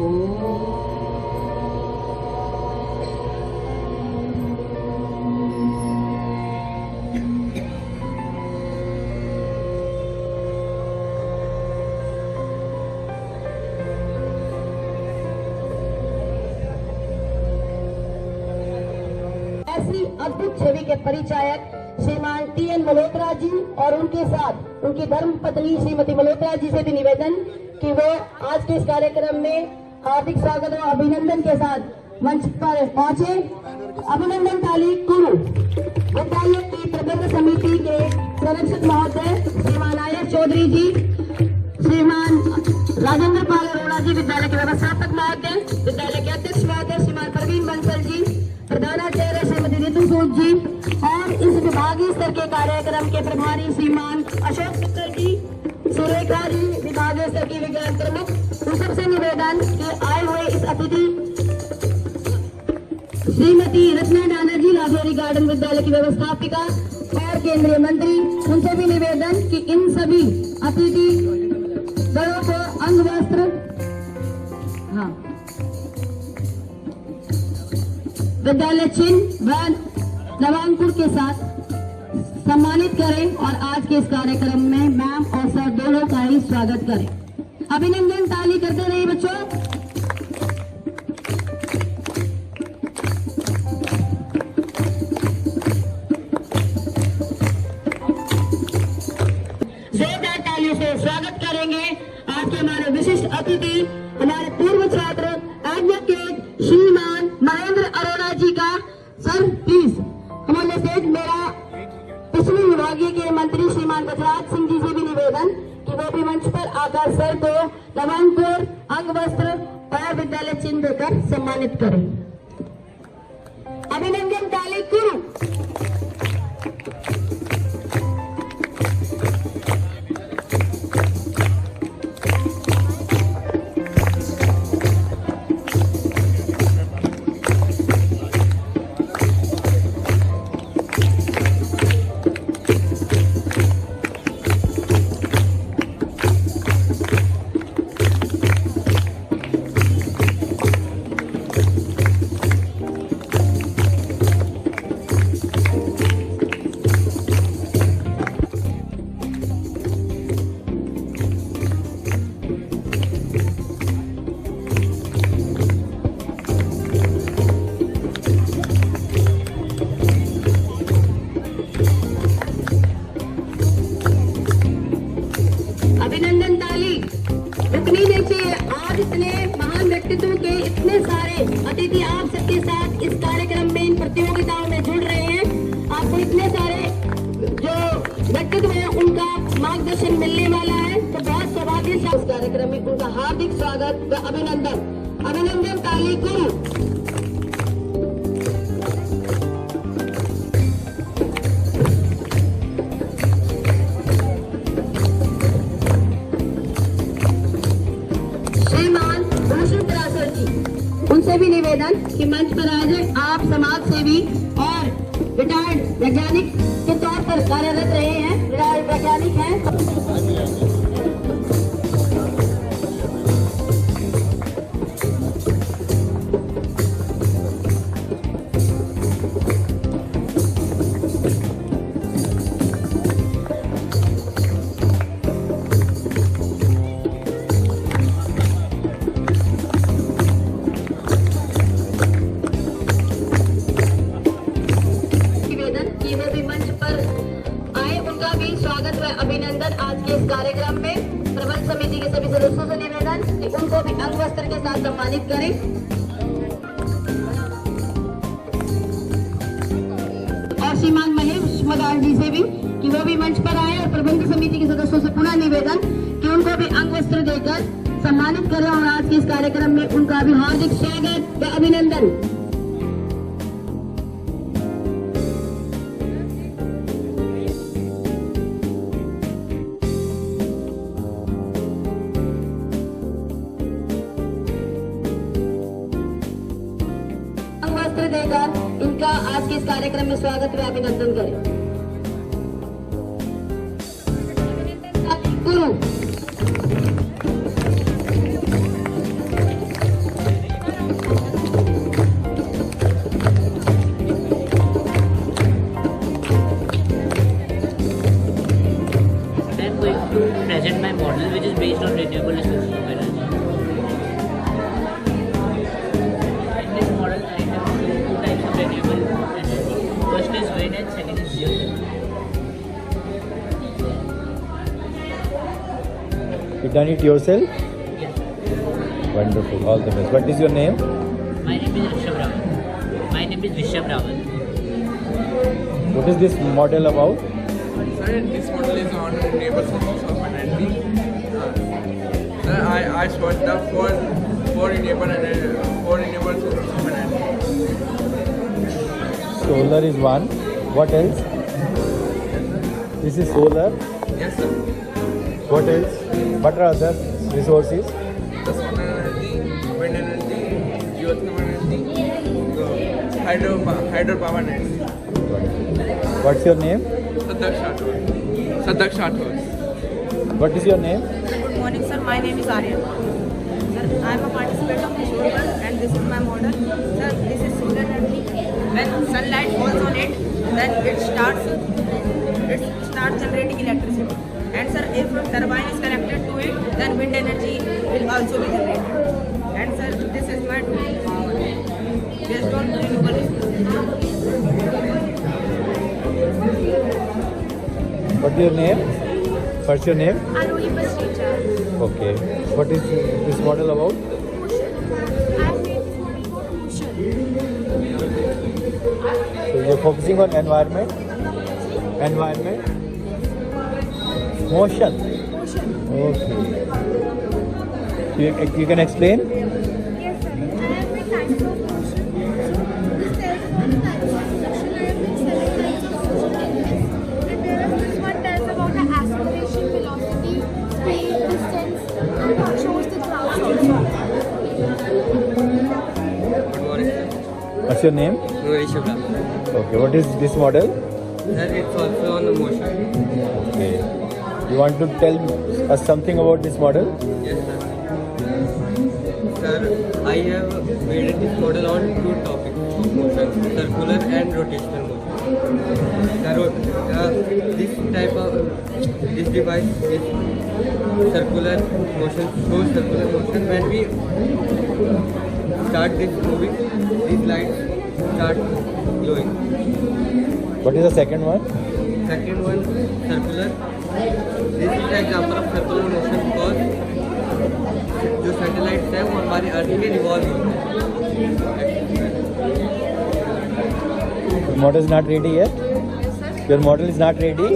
ऐसी अद्भुत छवि के परिचायक श्रीमान टी.एन. मल्होत्रा जी और उनके साथ उनकी धर्म पत्नी श्रीमती मल्होत्रा जी से भी निवेदन कि वो आज के इस कार्यक्रम में हार्दिक स्वागत और अभिनंदन के साथ मंच पर पहुंचे। अभिनंदन ताली कुरु विद्यालय की प्रबंध समिति के संरक्षक महोदय श्रीमान आयस चौधरी जी, श्रीमान राजेंद्र पाल अरोड़ा जी, विद्यालय के व्यवस्थापक महोदय, विद्यालय के अध्यक्ष महोदय श्रीमान प्रवीण बंसल जी, प्रधानाचार्य श्रीमती ऋतु सूद जी और इस विभागीय स्तर के कार्यक्रम के प्रभारी श्रीमान अशोक मित्तल जी, सुरेखा जी, विभागीय स्तर की विज्ञान प्रमुख, उन सबसे निवेदन कि आए हुए इस अतिथि श्रीमती रत्ना डाना जी, लाभेरी गार्डन विद्यालय की व्यवस्थापिका और केंद्रीय मंत्री, उनसे भी निवेदन कि इन सभी अतिथि दलों को अंग वस्त्र विद्यालय चिन्ह व नवांकुर के साथ सम्मानित करें और आज के इस कार्यक्रम में मैम और सर दोनों का ही स्वागत करें। अभिनंदन ताली करते रहिए बच्चों। जोरदार तालियों से स्वागत करेंगे आज के हमारे विशिष्ट अतिथि, हमारे पूर्व छात्र एडवोकेट श्रीमान महेंद्र अरोड़ा जी का। सर प्लीज हमारे स्टेज। मेरा पिछले विभागीय के मंत्री श्रीमान बजराज सिंह जी से भी निवेदन कि वो भी मंच पर आकर सर को नवांकुर, अंग वस्त्र और विद्यालय चिन्ह देकर सम्मानित करें। अभिनंदन ताली कुरु। अभिनंदन ताली रुकनी नहीं चाहिए। आज इतने महान व्यक्तित्व के इतने सारे अतिथि आप सबके साथ इस कार्यक्रम में, इन प्रतियोगिताओं में जुड़ रहे हैं। आपको इतने सारे जो व्यक्तित्व हैं उनका मार्गदर्शन मिलने वाला है, तो बहुत सौभाग्यशाली इस कार्यक्रम में उनका हार्दिक स्वागत व अभिनंदन। अभिनंदन ताली कुरु। उनसे भी निवेदन कि मंच पर आ जाए। आप समाज सेवी और रिटायर्ड वैज्ञानिक के तौर पर कार्यरत रहे हैं, रिटायर्ड वैज्ञानिक हैं। अभिनंदन आज के इस कार्यक्रम में प्रबंध समिति के सभी सदस्यों से निवेदन कि उनको भी अंग वस्त्र के साथ सम्मानित करें। और श्रीमान महेश मदार जी से भी कि वो भी मंच पर आए और प्रबंध समिति के सदस्यों से पुनः निवेदन कि उनको भी अंग वस्त्र देकर सम्मानित करें और आज के इस कार्यक्रम में उनका भी हार्दिक स्वागत व अभिनंदन। देकर इनका आज के इस कार्यक्रम में स्वागत व अभिनंदन करें। गुरु present my model which is based on renewable resources of energy. In this model, I have two types of renewable energy. First is wind and second is geothermal. You done it yourself? Yes. Wonderful. All the best. What is your name? My name is Rishabh Rawal. My name is Rishabh Rawal. What is this model about? Sir, this model is on renewable sources of energy. Sir, I showed the four renewable sources of energy. Solar is one. What else? This is solar. Yes, sir. What else? What are other resources? The solar energy, wind energy, geothermal energy, hydropower energy. What's your name? Sadak Shathor. What is your name? Good morning, sir. My name is Aryan. Sir, I am a participant of the solar and this is my model. Sir, this is solar energy. When sunlight falls on it, then it starts generating electricity. And sir, if turbine is connected to it, then wind energy will also be generated. And sir, this is my power based on renewable resources. What's your name? What's your name? Aruni Pasricha. Okay. What is this model about? I made this model for ocean. So you're focusing on environment? Environment? Motion? Okay. You can explain? Yes, sir. I have made types of motion. So, this tells about types of motion. I have made 7 types of motion in this. And whereas this one tells about the acceleration, velocity, speed, distance, and shows the clouds also. Good morning, sir. What's your name? Rishabh Rawal. Okay. What is this model? Sir, it's also on the motion. Okay. You want to tell us something about this model? Yes, sir. Sir, I have made this model on two topics of motion, circular and rotational motion. This device is circular motion, shows circular motion. When we start this moving, these lights start glowing. What is the second one? Second one, circular. This is the example of circular motion because जो satellites हैं वो हमारी अर्थ में revolve होते हैं. Your model is not ready yet? Your model is not ready?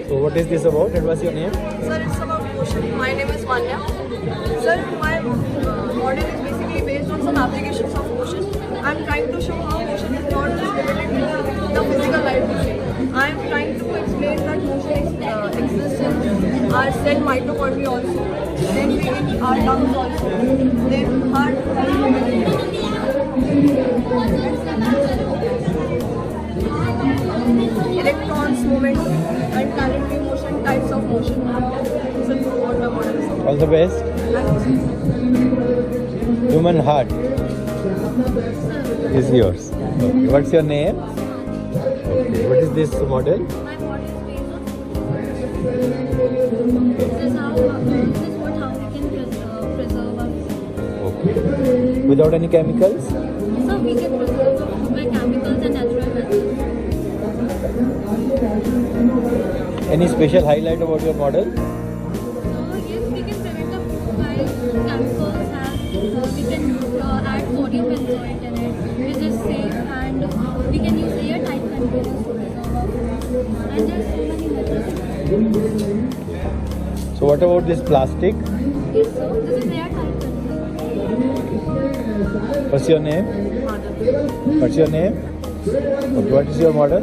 So what is this about and what's your name? Sir, it's about motion. My name is Vanya. Sir, my model is basically based on some applications of motion. I'm trying to show how motion is not just limited to the physical life motion. I'm trying to explain that motion exists in our cell mitochondria also. Then we in our lungs also. Then heart. Electrons, movement, and planetary motion, types of motion. So this is what my model is about. All the best. Human heart is yours. Okay. What's your name? Okay. What is this model? My model is based on this is how we can preserve our food. Okay. Without any chemicals? So we can preserve our food by chemicals and natural methods. Any special highlight about your model? So yes, we can prevent the food by chemicals and we can add sodium benzoate in it, which is safe, and we can use airtight containers to preserve our food. And there's so many methods. So what about this plastic? Yes, so this is airtight container. What's your name? What's your name? Okay. What is your model?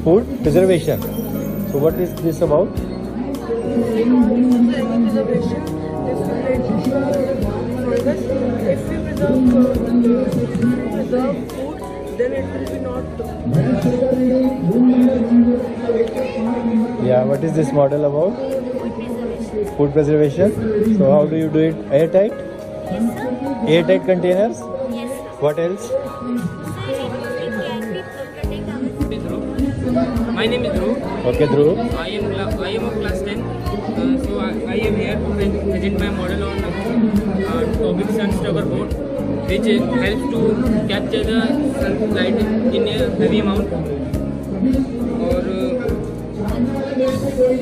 Food preservation. So what is this about? Preservation is related to fungus. If we preserve food, then it will be not. Yeah, what is this model about? Food preservation. So how do you do it? Airtight? Yes, sir. Airtight containers? Yes, sir. What else? So it can be protect our food. My name is Dhruv. Okay, Dhruv. I am of class 10. So I am here to present my model on topic Sunstroker board, which helps to capture the sunlight in a heavy amount. और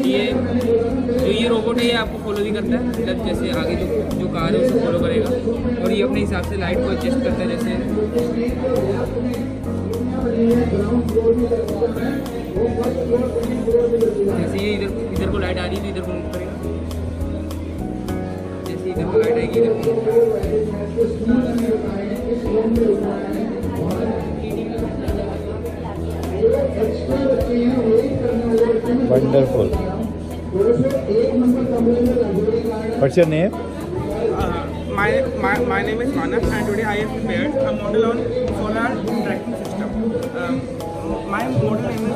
ये robot है, ये आपको follow भी करता है, मतलब जैसे आगे जो कार है उसको फॉलो करेगा, और ये अपने हिसाब से लाइट को एडजस्ट करता है। जैसे ये इधर को लाइट आ रही है तो इधर को मूव करेगा, जैसे इधर को लाइट आएगी इधर Wonderful. What's your name? My name is Manav, and today I have prepared a model on solar tracking system. My model name is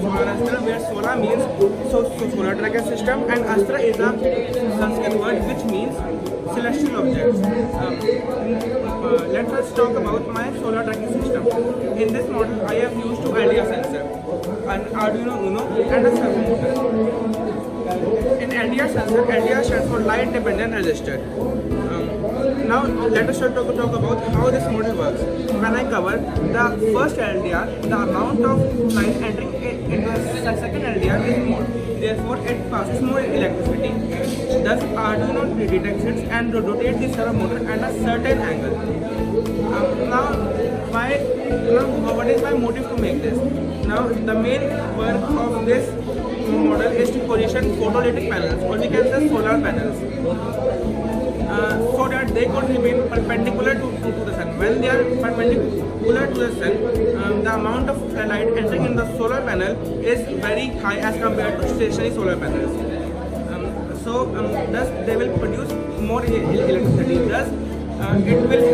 Solar Astra, where solar means solar tracking system, and Astra is a Sanskrit word which means celestial objects. Let us talk about my solar tracking system. In this model, I have used two LDR sensor, an Arduino Uno, and a servo motor. In LDR sensor, LDR stands for light dependent resistor. Now let us talk about how this model works. When I cover the first LDR, the amount of light entering into the second LDR is more. Therefore, it passes more electricity. Thus, Arduino detects it and rotates the servo motor at a certain angle. Now, what is my motive to make this? Now, the main work of this model is to position photovoltaic panels, or we can say solar panels, so that they could remain perpendicular to the sun. When they are perpendicular to the sun, the amount of light entering in the solar panel is very high as compared to stationary solar panels. Thus they will produce more electricity. Thus, it will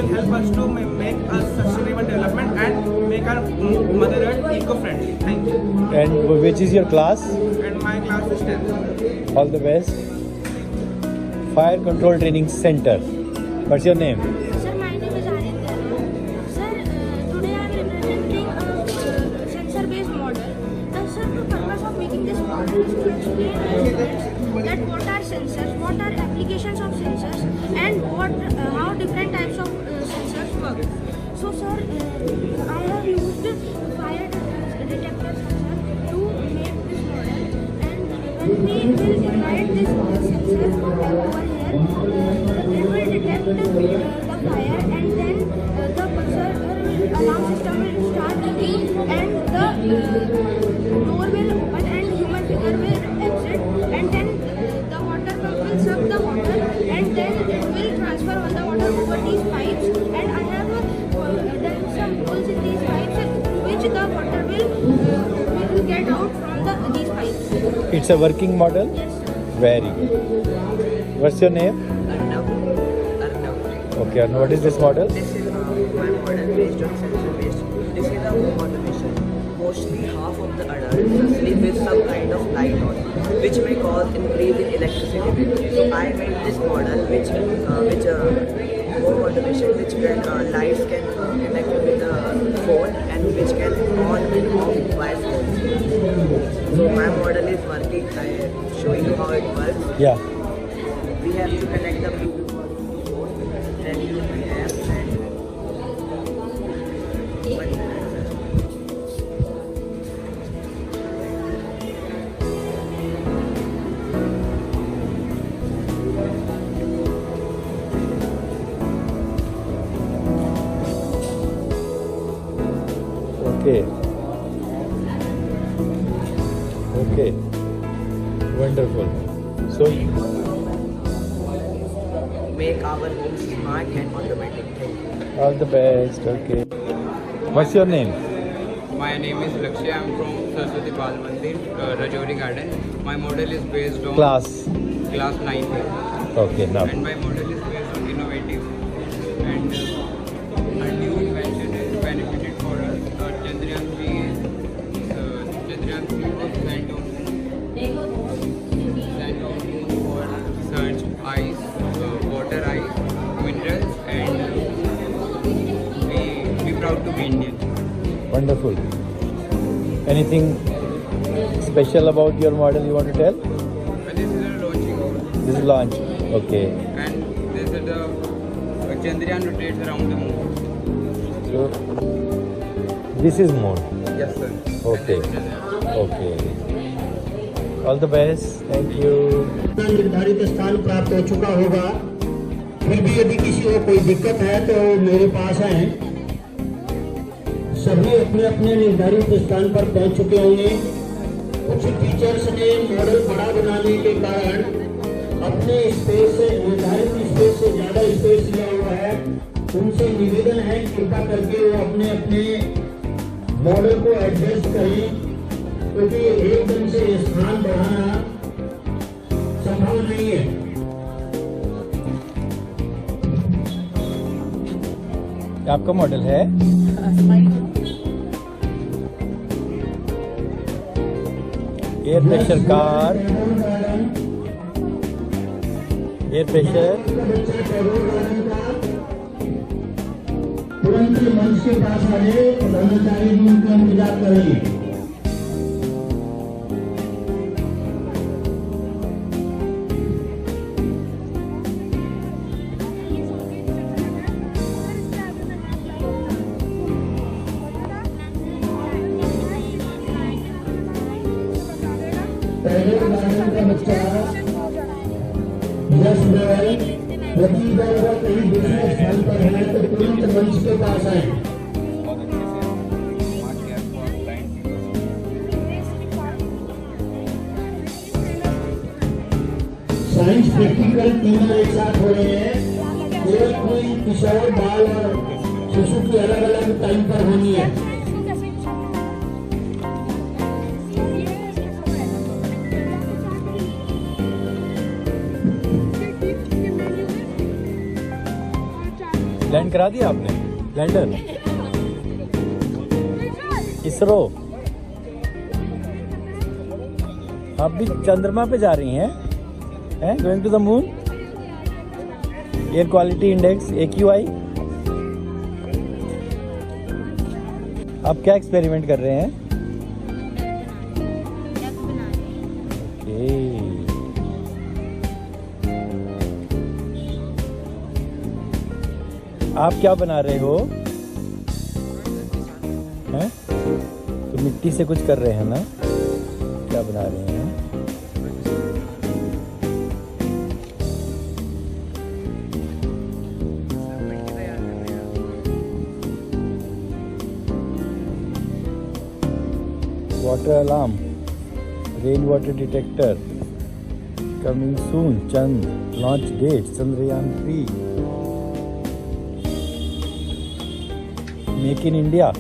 help us to make a sustainable development and make our Mother Earth eco-friendly. Thank you. And which is your class? And my class is 10th. All the best. Fire Control Training Center. What's your name? Sir, my name is Arindya. Sir, today I am representing a sensor-based model. Sir, the purpose of making this model is to explain to students that what are sensors, what are applications of sensors, and how different types of sensors work. So, sir, I have used fire detector sensor to make this model, and when we will write this sensor over here, it will detect the fire, and then the buzzer alarm system will start ringing, and the door will open and human figure will exit, and then the water pump will suck the water, and then it will transfer all the water over these pipes, and I have done some holes in these pipes through which the water will get out from these pipes. It's a working model? Yes, sir. Very good. What's your name? Arnav. Okay, and what is this model? This is my model based on sensor based. This is a home automation. Mostly half of the adults sleep with some kind of light on, which may cause increase in electricity bill. So I made this model which home automation which can lights can connect with the phone and which can on and off by phone. So my model is working. I show you how it works. Yeah. We have to connect the Bluetooth phone, then use the app and Okay. Wonderful. So make our home smart and automatic. Thank you. all the best. Okay. What's your name? My name is Lakshya. I am from Saraswati Bal Mandir, Rajouri Garden. My model is based on Class. class 9. Okay, now. And my model is based on innovative and a new invention is benefited for us. Chandrayaan 3 was sent on for search ice, water ice, minerals, and we proud to be Indian. Wonderful. Anything special about your model you want to tell? And this is a launching mode. This is launch. Okay. And this is the Chandrayaan rotates around the moon. So this is mode. Yes, sir. Okay. Okay. All the best. Thank you. निर्धारित स्थान प्राप्त हो चुका होगा। फिर भी यदि किसी को कोई दिक्कत है तो मेरे पास आए। सभी अपने अपने निर्धारित स्थान पर पहुंच चुके होंगे। कुछ टीचर्स ने मॉडल बड़ा बनाने के कारण अपने स्पेस से निर्धारित स्पेस से ज्यादा स्पेस लिया हुआ है। उनसे निवेदन है कृपा करके वो अपने अपने मॉडल को एडजस्ट करें, क्योंकि एकदम से स्थान बढ़ाना संभव नहीं है। आपका मॉडल है? Air pressure car, air pressure. तुरंत मंच के पास आए, कर्मचारी भी उनका इंतजार करेंगे। पहले गार्डन का बच्चा यश दल यदि दल का कहीं दूसरे स्थान पर है तो तुरंत मंच के पास आए। बहुत अच्छे से smart care for blind science practical तीनों एक साथ हो रहे हैं। केवल कोई किशोर, बाल और शिशु की अलग अलग टाइम पर होनी है। लैंड करा दिया आपने? लैंडर इसरो, आप भी चंद्रमा पे जा रही हैं? Going to the moon. Air quality index AQI। आप क्या एक्सपेरिमेंट कर रहे हैं? ओके। आप क्या बना रहे हो? हैं? तो मिट्टी से कुछ कर रहे हैं ना? क्या बना रहे हैं? Water alarm, rain water detector, coming soon. चंद launch date Chandrayaan 3। Make in India.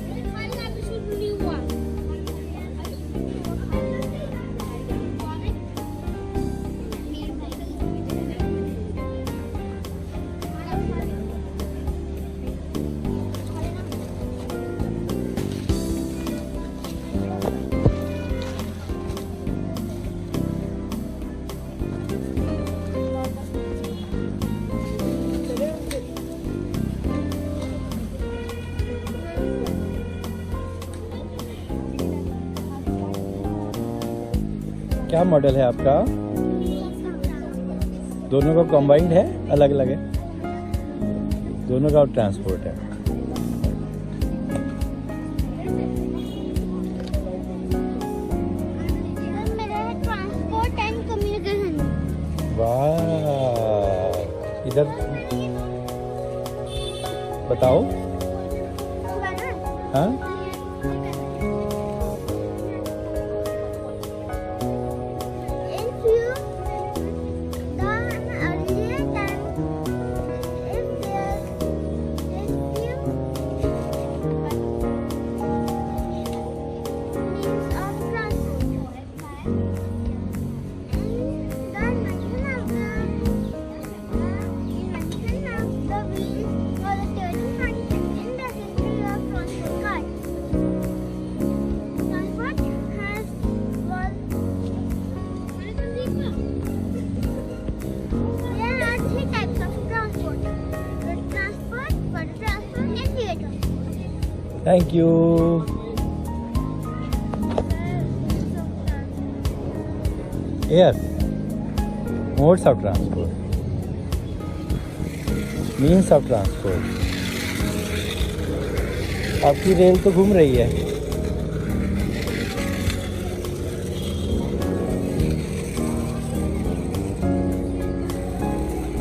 क्या मॉडल है आपका? दोनों का कंबाइंड है, अलग अलग है? दोनों का ट्रांसपोर्ट है। मेरा ट्रांसपोर्ट एंड कम्युनिकेशन। वाह, इधर बताओ। हाँ, thank you. Air. Modes of transport. Means of transport. आपकी रेल तो घूम रही है.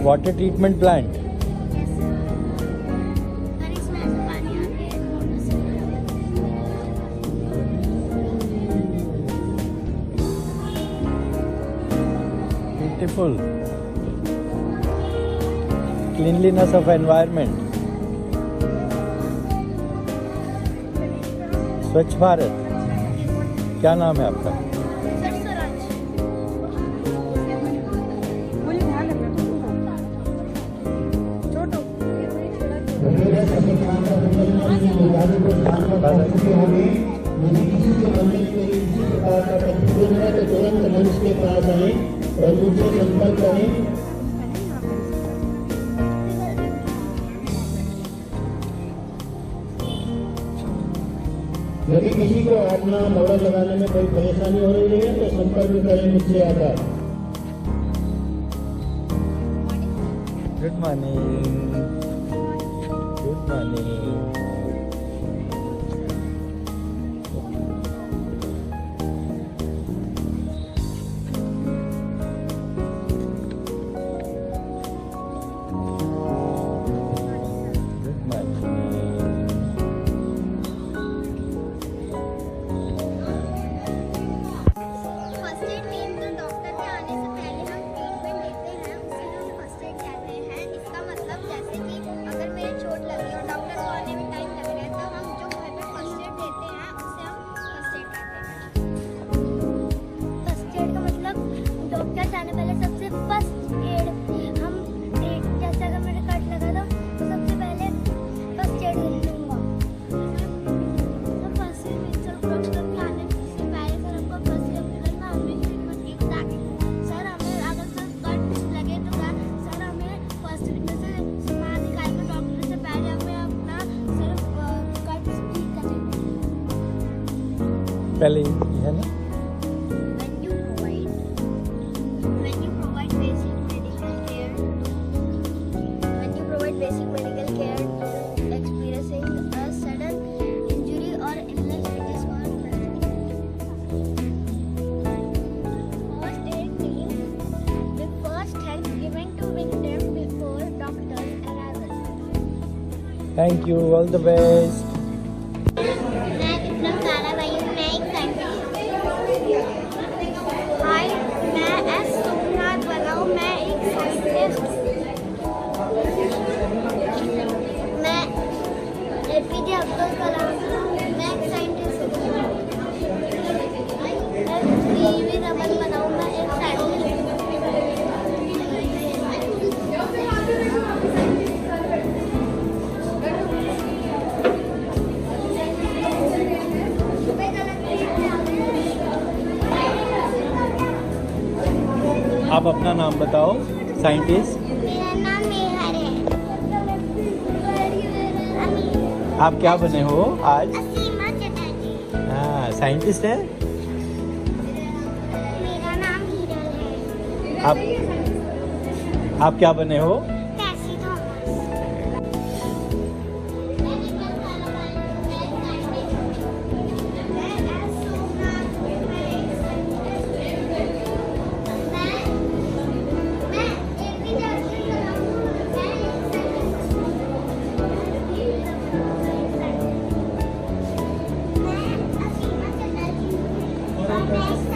Water treatment plant. Beautiful. Cleanliness of environment. स्वच्छ भारत. क्या नाम है आपका? तुरंत मंच के पास आए और मुझसे संपर्क करें. यदि किसी को अपना मॉडल लगाने में कोई परेशानी हो रही है तो संपर्क करें मुझसे आकर. Good morning. Good morning. First aid mean तो डॉक्टर के आने से पहले हम ट्रीटमेंट देते हैं, उसे हम फर्स्ट एड कहते हैं. इसका मतलब जैसे कि अगर मेरे चोट लगी और डॉक्टर को आने में टाइम लग रहा है तो हम जो घर पे फर्स्ट एड देते हैं उसे हम फर्स्ट एड कहते हैं. फर्स्ट एड का मतलब डॉक्टर से आने पहले सबसे फर्स्ट एड हम जैसे अगर मेरे कट लगा तो सबसे पहले फर्स्ट एड लूँगा. फर्स्ट एड मीन्स डॉक्टर के आने से पहले सर हमको फर्स्ट एड करना हमें सर हमें अगर सर कट लगे तो सर हमें फर्स्ट एड में से सामान निकाल कर डॉक्टर से पहले हमें अपना सिर्फ कट ठीक करेंगे. पहले ये है ना. When you provide basic medical care to experiencing a sudden injury or illness which is called first aid means the first help given to victim before doctor's arrival. Thank you. All the best. मैं विक्रम साराभाई हूँ. मैं एक हाय मैं S Somnath बनाऊँ. मैं एक scientist. मैं APJ Abdul Kalam. मैं एक साइंटिस्ट हूँ. मैं वी रमन बनाऊँ. मैं एक साइंटिस्ट. आप अपना नाम बताओ. साइंटिस्ट. मेरा नाम मेहर है. आप क्या बने हो आज? असीमा चटर्जी. हाँ, साइंटिस्ट है. मेरा नाम हीरल है. आप क्या बने हो? टेसी थॉमस. मैं